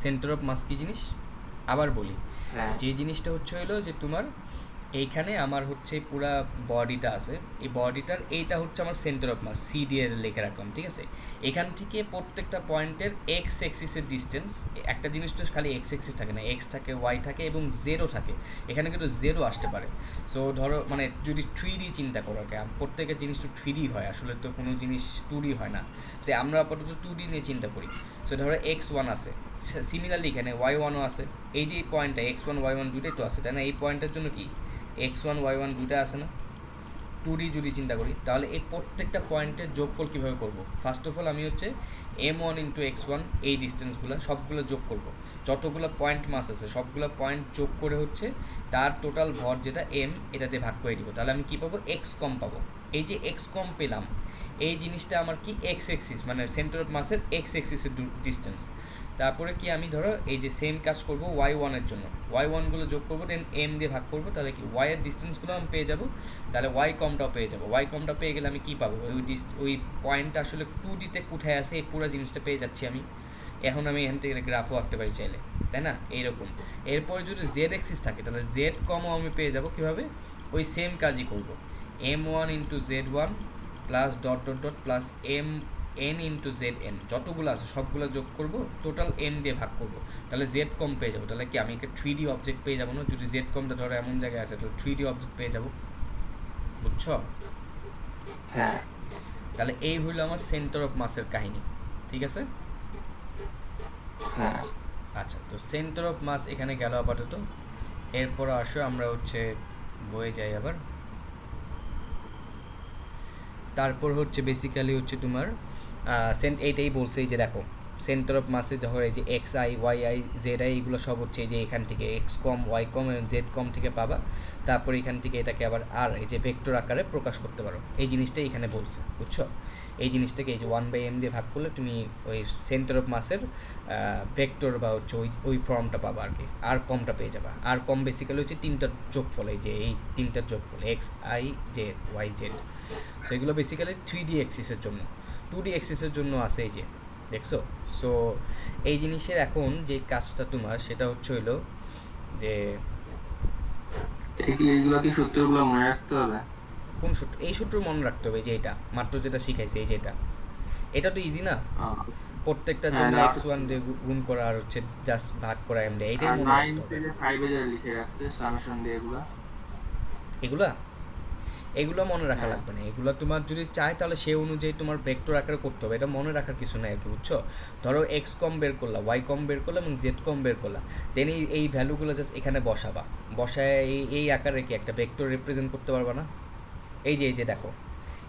Centre of mass কি জিনিস আবার বলি, যে জিনিসটা হচ্ছে হলো যে তোমার এইখানে আমার হচ্ছে পুরা বডিটা আছে, এই বডিটার এইটা হচ্ছে আমার সেন্টার অফ মাস, সিডি এর লিখে রাখলাম, ঠিক আছে। এখান থেকে প্রত্যেকটা পয়েন্টের এক্স এক্সিসের ডিস্টেন্স, একটা জিনিস তো খালি এক্স এক্সিস থাকে না, এক্স থাকে, ওয়াই থাকে এবং জেরো থাকে, এখানে কিন্তু জেরো আসতে পারে। সো ধরো মানে যদি 3D চিন্তা করো, প্রত্যেকের জিনিস তো 3D হয়, আসলে তো কোনো জিনিস 2D হয় না, সে আমরা আপাতত 2D নিয়ে চিন্তা করি। সো ধরো x1 আছে, সিমিলারলি এখানে y1ও আছে, এই যে পয়েন্টটা x1 y1 দুটোই তো আছে তাই না, এই পয়েন্টের জন্য কি x1 y1 দুটো আছে না, 2D যদি চিন্তা করি, তাহলে এই প্রত্যেকটা পয়েন্টের যোগফল কীভাবে করব? ফার্স্ট অফ অল আমি হচ্ছে m1 ইন্টু x1 এই ডিস্টেন্সগুলো সবগুলো যোগ করব, যতগুলো পয়েন্ট মাস আছে সবগুলো পয়েন্ট যোগ করে হচ্ছে তার টোটাল ভর যেটা m এটাতে ভাগ করে দিব, তাহলে আমি কী পাবো? এক্স কম পাবো। এই যে এক্স কম পেলাম, এই জিনিসটা আমার কি এক্স এক্সিস, মানে সেন্টার অফ মাসের এক্স এক্সিসের ডিস্টেন্স। তারপরে কি আমি ধরো এই যে সেম কাজ করব y1 এর জন্য, y1গুলো যোগ করবো, দেন m দিয়ে ভাগ করবো, তাহলে কি y এর ডিস্টেন্সগুলো আমি পেয়ে যাবো, তাহলে y কমটাও পেয়ে যাবো। y কমটা পেয়ে গেলে আমি কী পাবো? ওই পয়েন্টটা আসলে 2Dতে কোথায় আছে এই পুরো জিনিসটা পেয়ে যাচ্ছি আমি। এখন আমি এখান থেকে গ্রাফও আঁকতে পারি চাইলে, তাই না? এইরকম। এরপরে যদি জেড এক্সিস থাকে তাহলে জেড কমও আমি পেয়ে যাবো কীভাবে? ওই সেম কাজই করবো, m1 into z1 plus dot dot dot plus n into Z N, যতগুলো আছে সবগুলো যোগ করব, টোটাল n দিয়ে ভাগ করব, তাহলে জেড কম পেয়ে যাবো। তাহলে কি আমি একটা 3D অবজেক্ট পেয়ে যাবো না? যদি জেড কমটা ধরো এমন জায়গায় আছে তাহলে 3D অবজেক্ট পেয়ে যাবো, বুঝছো? হ্যাঁ। তাহলে এই হইলো আমার সেন্টার অফ মাসের কাহিনী, ঠিক আছে? হ্যাঁ। আচ্ছা, তো সেন্টার অফ মাস এখানে গেল আপাতত। এরপর আসো আমরা হচ্ছে বয়ে যাই আবার। তারপর হচ্ছে বেসিক্যালি হচ্ছে তোমার এইটাই বলছে, এই যে দেখো সেন্টার অফ মাসে যখন এই যে x i y i z i এগুলো সব হচ্ছে এই যে এখান থেকে এক্স কম ওয়াই কম এবং জেড কম থেকে পাবা, তারপর এখান থেকে এটাকে আবার আর এই যে ভেক্টর আকারে প্রকাশ করতে পারো, এই জিনিসটাই এখানে বলছে, বুঝছো? এই জিনিসটাকে এই যে 1/m দিয়ে ভাগ করলে তুমি ওই সেন্টার অফ মাসের ভেক্টর বা হচ্ছে ওই ফর্মটা পাবা আর কি, আর কমটা পেয়ে যাবা। আর কম বেসিক্যালি হচ্ছে তিনটার যোগফল, এই যে এই তিনটার যোগফল x i z y z. So এগুলো বেসিক্যালি 3D এক্সিসের জন্য, 2D এক্সিসের জন্য আছে এই যে, দেখছো? সো এই জিনিসের এখন যে কাজটা তোমার সেটা হচ্ছে হইলো যে এইগুলো কি সূত্রগুলো মনে রাখতে হবে? কোন সূত্র? এই সূত্র মনে রাখতে হবে, যে এটা মাত্র যেটা শিখাইছে, এই যে এটা তো ইজি না, প্রত্যেকটার জন্য x1 দিয়ে গুণ করা আর হচ্ছে জাস্ট ভাগ করা এমনি, এইটাই মনে রাখতে হবে। 5 এ লিখে রাখছে সামেশন দিয়ে এগুলা এগুলো মনে রাখা লাগবে না, এগুলো তোমার যদি চাই তাহলে সেই অনুযায়ী তোমার ভেক্টর আকারে করতে হবে, এটা মনে রাখার কিছু নাই আর কি, বুঝছো? ধরো এক্স কম বের করলা, ওয়াই কম বের করলা এবং জেড কম বের করলা, দেন এই ভ্যালুগুলো জাস্ট এখানে বসাবা, বসায় এই আকারে কি একটা ভেক্টর রিপ্রেজেন্ট করতে পারবা না? এই যে দেখো,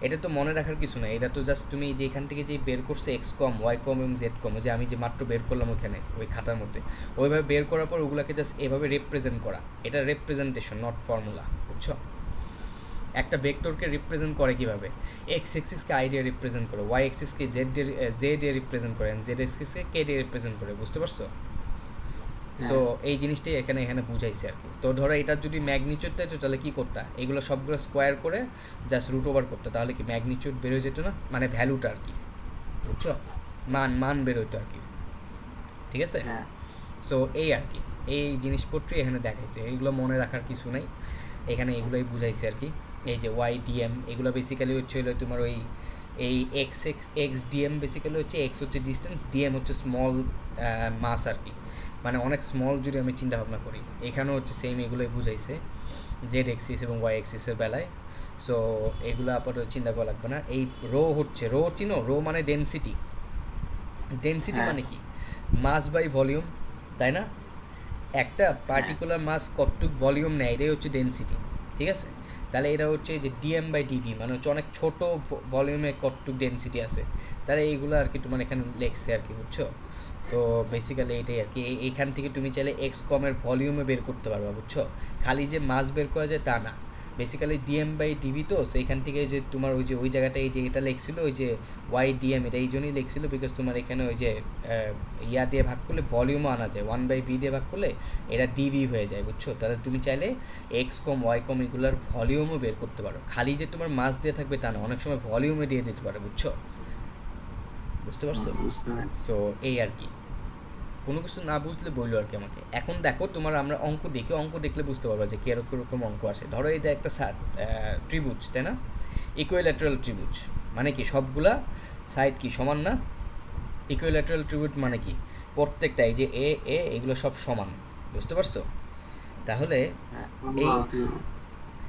এটা তো মনে রাখার কিছু নাই, এটা তো জাস্ট তুমি যে এখান থেকে যে বের করছো এক্স কম ওয়াই কম এবং জেড কম, যে আমি যে মাত্র বের করলাম ওইখানে ওই খাতার মধ্যে, ওইভাবে বের করার পর ওগুলোকে জাস্ট এভাবে রিপ্রেজেন্ট করা, এটা রিপ্রেজেন্টেশন নট ফর্মুলা, বুঝছো? একটা ভেক্টরকে রিপ্রেজেন্ট করে কিভাবে? এক্স এক্সিসকে আই দিয়ে রিপ্রেজেন্ট করে, ওয়াই এক্সিসকে জেড দিয়ে রিপ্রেজেন্ট করে, জেড এক্সিসকে কে দিয়ে রিপ্রেজেন্ট করে, বুঝতে পারছো? সো এই জিনিসটাই এখানে বুঝাইছে আর কি। তো ধরো এটার যদি ম্যাগনিচিউড থাকতো তাহলে কী করতা? এগুলো সবগুলো স্কোয়ার করে জাস্ট রুট ওভার করতে, তাহলে কি ম্যাগনিচিউড বেরোয় যেত না, মানে ভ্যালুটা আর কি, বুঝছো? মান বেরোতো আর কি, ঠিক আছে? সো এই আর কি, এই জিনিসপত্রই এখানে দেখাইছে, এইগুলো মনে রাখার কিছু নাই, এখানে এগুলোই বুঝাইছে আর কি। এই যে ওয়াই ডিএম এগুলো বেসিক্যালি হচ্ছে হলো তোমার ওই এই এক্স ডিএম বেসিক্যালি হচ্ছে এক্স হচ্ছে ডিস্টেন্স, ডিএম হচ্ছে স্মল মাস আর কি, মানে অনেক স্মল যদি আমি চিন্তা ভাবনা করি, এখানেও হচ্ছে সেম এগুলোই বুঝাইছে জেড এক্সিস এবং ওয়াই এক্সিসের বেলায়। সো এগুলো আপাতত চিন্তা করা লাগবে না। এই রো হচ্ছে, রো চিনো? রো মানে ডেনসিটি, ডেনসিটি মানে কি? মাস বাই ভলিউম, তাই না? একটা পার্টিকুলার মাস কতটুক ভলিউম নেয় এটাই হচ্ছে ডেনসিটি, ঠিক আছে? তাহলে এটা হচ্ছে যে ডিএম বাই ডিভি, মানে হচ্ছে অনেক ছোটো ভলিউমে কতটুক ডেনসিটি আছে, তাহলে এইগুলো আর কি তোমার এখানে লেখছে আর কি, বুঝছো? তো বেসিক্যালি এইটাই আর কি, এইখান থেকে তুমি চাইলে এক্স কমের ভলিউমে বের করতে পারবা, বুঝছো? খালি যে মাস বের করা যায় তা না, বেসিক্যালি ডিএম বাই ডিভি, তো সেইখান থেকে যে তোমার ওই যে ওই জায়গাটা এই যে এটা লেখছিল ওই যে ওয়াই ডিএম, এটা এই জন্যই লেখছিল বিকজ তোমার এখানে ওই যে ইয়া দিয়ে ভাগ করলে ভলিউমও আনা যায়, 1/v দিয়ে ভাগ করলে এটা ডিভি হয়ে যায়, বুঝছো? তাহলে তুমি চাইলে এক্স কম ওয়াই কম এগুলোর ভলিউমও বের করতে পারো, খালি যে তোমার মাস দিয়ে থাকবে তা না, অনেক সময় ভলিউমে দিয়ে দিতে পারো, বুঝছো? বুঝতে পারছো? সো এই আর কি। কোনো কিছু না বুঝলে বললো আর কি আমাকে। এখন দেখো তোমার আমরা অঙ্ক দেখি, অঙ্ক দেখলে বুঝতে পারবা যে কীরকম অঙ্ক আসে। ধরো এটা একটা ত্রিভুজ, তাই না? ইকুইল্যাটারাল ত্রিভুজ মানে কি সবগুলা সাইড কি সমান না? ইকুইল্যাটারাল ত্রিভুজ মানে কি প্রত্যেকটা এই যে এ এ এগুলো সব সমান, বুঝতে পারছো? তাহলে হ্যাঁ এই সমবাহু ত্রিভুজ।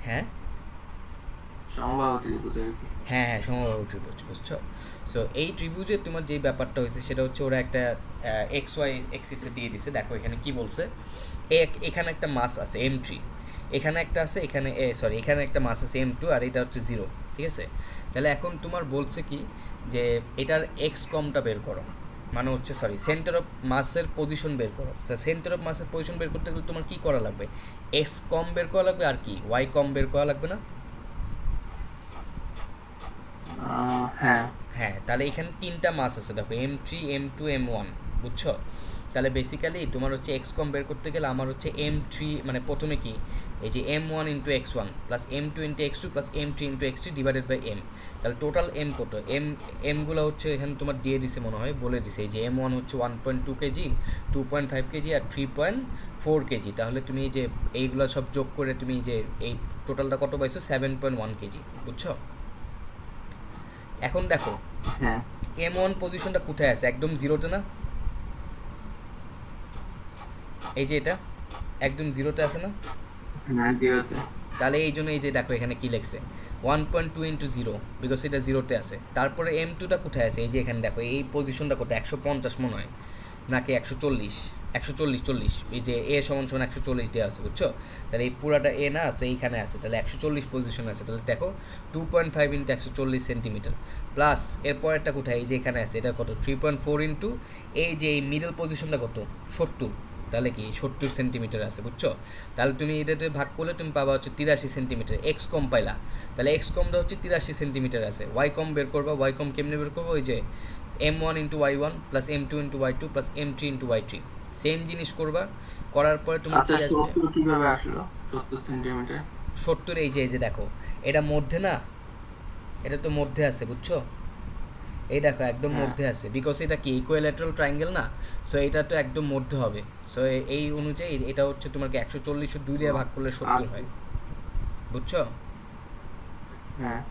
হ্যাঁ সমবাহু ত্রিভুজ আর কি। হ্যাঁ হ্যাঁ সমবাহু ত্রিভুজ, বুঝছো? সো এই ত্রিভুজের তোমার যে ব্যাপারটা হয়েছে সেটা হচ্ছে ওরা একটা এক্স ওয়াই এক্সিসে দিয়ে দিছে। দেখো এখানে কি বলছে, এখানে একটা মাস আছে M3, এখানে একটা আছে, এখানে সরি এখানে একটা মাস আছে M2, আর এটা হচ্ছে 0, ঠিক আছে? তাহলে এখন তোমার বলছে কি যে এটার এক্স কমটা বের করো, মানে হচ্ছে সরি সেন্টার অফ মাসের পজিশন বের করো। সেন্টার অফ মাসের পজিশন বের করতে গেলে তোমার কী করা লাগবে? এক্স কম বের করা লাগবে, আর কি ওয়াই কম বের করা লাগবে না? হ্যাঁ হ্যাঁ, তাহলে এখানে তিনটা মাস আছে দেখো, M3 M2 M1, বুঝছো? তাহলে বেসিক্যালি তোমার হচ্ছে এক্স কম বের করতে গেলে আমার হচ্ছে M3 মানে প্রথমে কি এই যে M1 into x1 plus M2 into x2 plus M3 into x3 divided by M। তাহলে টোটাল M কত? এমগুলো হচ্ছে এখানে তোমার দিয়ে দিছে মনে হয়, বলে দিছে এই যে M1 হচ্ছে 1.2 কেজি, 2.5 কেজি আর 3.4 কেজি। তাহলে তুমি এই যে এইগুলো সব যোগ করে তুমি যে এই টোটালটা কত পাইছো? 7.1 কেজি, বুঝছো? এখন দেখো হ্যাঁ M1 পজিশনটা কোথায় আছে? একদম জিরোতে না? এই যে এটা একদম জিরোতে আছে না? হ্যাঁ জিরোতে। তাহলে এই জন্য এই যে দেখো এখানে কি লিখছে 1.2 ইন্টু জিরো, বিকজ এটা জিরোতে আছে। তারপরে M2টা কোথায় আছে? এই যে এখানে দেখো এই পজিশনটা কোথায়? 150 মনে হয় নাকি 140, 140 এই যে এ সমান সমান 140 দেওয়া আছে, বুঝছো? তাহলে এই পুরাটা এ না, তো এইখানে আছে, তাহলে 140 পজিশন আছে। তাহলে দেখো 2.5 ইন্টু 140 সেন্টিমিটার প্লাস এরপরেরটা কোথায়? এই যে এখানে আছে, এটা কত? 3.4 ইন্টু এই যে এই মিডল পজিশনটা কত? 70, তাহলে কি 70 সেন্টিমিটার আছে, বুঝছো? তাহলে তুমি এটাতে ভাগ করলে তুমি পাবা হচ্ছে 83 সেন্টিমিটার। এক্স কম পাইলা, তাহলে এক্স কমটা হচ্ছে 83 সেন্টিমিটার আছে। ওয়াই কম বের করবা, ওয়াই কম কেমনে বের করবো? ওই যে M1 into Y1 plus M2 into Y2 plus M3 into Y3, same জিনিস করবা। করার পরে তোমার আচ্ছা কি আসবে? 70 কিভাবে আসলো? 70 সেন্টিমিটার। 70 এই যে দেখো এটা মধ্যে না, এটা তো মধ্যে আছে, বুঝছো? এই দেখো একদম হ্যাঁ মধ্যে আছে, বিকজ এটা কি ইকুইল্যাটারাল ট্রায়াঙ্গেল না? সো এটা তো একদম মধ্যে হবে। সো এই অনুযায়ী এটা হচ্ছে তোমাকে 140 2 দিয়ে ভাগ করলে 70 হয়, বুঝছো? হ্যাঁ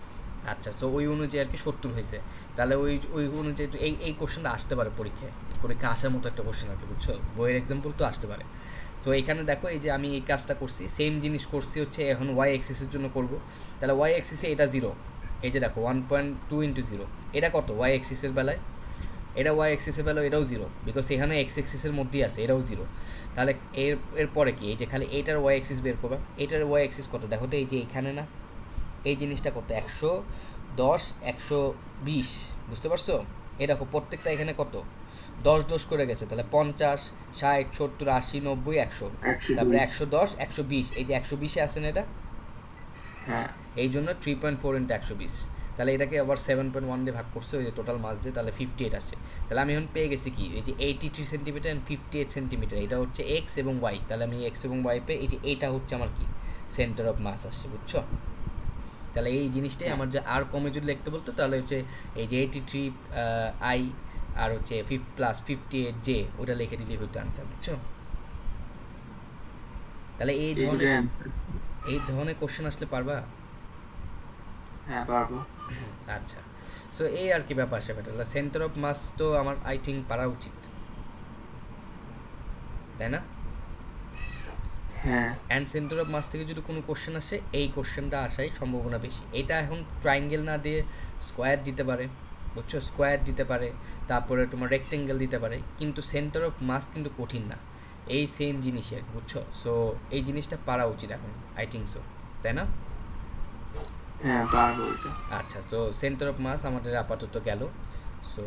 আচ্ছা, সো ওই অনুযায়ী আর কি 70 হয়েছে। তাহলে ওই ওই অনুযায়ী তো এই কোশ্চেনটা আসতে পারে পরীক্ষায়, পরীক্ষা আসার মতো একটা কোশ্চেন আর কি, বুঝছো? বইয়ের এক্সাম্পল তো আসতে পারে। সো এখানে দেখো এই যে আমি এই কাজটা করছি, সেম জিনিস করছি হচ্ছে এখন ওয়াই এক্সিসের জন্য করব। তাহলে ওয়াই এক্সিসে এটা 0, এই যে দেখো 1.2 ইন্টু 0, এটা কত ওয়াই এক্সিসের বেলায়? এটা ওয়াই এক্সিসের বেলায় এটাও 0, বিকজ এখানে এক্স এক্সিসের মধ্যেই আছে, এটাও 0। তাহলে এরপরে কি? এই যে খালি এইটার ওয়াই এক্সিস বের করবা। এটার ওয়াই এক্সিস কত দেখো তো, এই যে এখানে না, এই জিনিসটা কত? 110 120, বুঝতে পারছো? এই দেখো প্রত্যেকটা এখানে কত 10 করে গেছে, তাহলে 50 60 70 80 90 100, তারপরে 110 120, এই যে 120-এ আছে না এটা, হ্যাঁ এই জন্য 3.4 ইন্টু 120। তাহলে এটাকে আবার 7.1 দিয়ে ভাগ করছে, ওই যে টোটাল মাস দিয়ে, তাহলে 58 আসছে। তাহলে আমি এখন পেয়ে গেছি কি এই যে 83 সেন্টিমিটার অ্যান্ড 58 সেন্টিমিটার, এটা হচ্ছে এক্স এবং ওয়াই। তাহলে আমি এক্স এবং ওয়াই পেয়ে এই যে এইটা হচ্ছে আমার কি সেন্টার অফ মাস আসছে, বুঝছো? তাহলে এই জিনিসটাই আমার যে আর কমে যদি লিখতে বলতো তাহলে হচ্ছে এই যে 83 আই আর হচ্ছে প্লাস 58 জে, ওটা লিখে দিলেই হতো আনসার, বুঝছো? তাহলে এই ধরনের কোশ্চেন আসলে পারবা? হ্যাঁ পারবো। আচ্ছা, সো এই আর কি ব্যাপার স্যাপার। তাহলে সেন্টার অফ মাস তো আমার আই থিঙ্ক পারা উচিত, তাই না? হ্যাঁ অ্যান্ড সেন্টার অফ মাস থেকে যদি কোনো কোশ্চেন আসে, এই কোশ্চেনটা আসার সম্ভাবনা বেশি। এটা এখন ট্রায়াঙ্গেল না দিয়ে স্কোয়ার দিতে পারে, বুঝছো? স্কোয়ার দিতে পারে, তারপরে তোমার রেক্টেঙ্গেল দিতে পারে, কিন্তু সেন্টার অফ মাস কিন্তু কঠিন না, এই সেম জিনিসই আর কি, বুঝছো? সো এই জিনিসটা পারা উচিত এখন, আই থিঙ্ক সো, তাই না? হ্যাঁ পারবো এটা। আচ্ছা, তো সেন্টার অফ মাস আমাদের আপাতত গেল। সো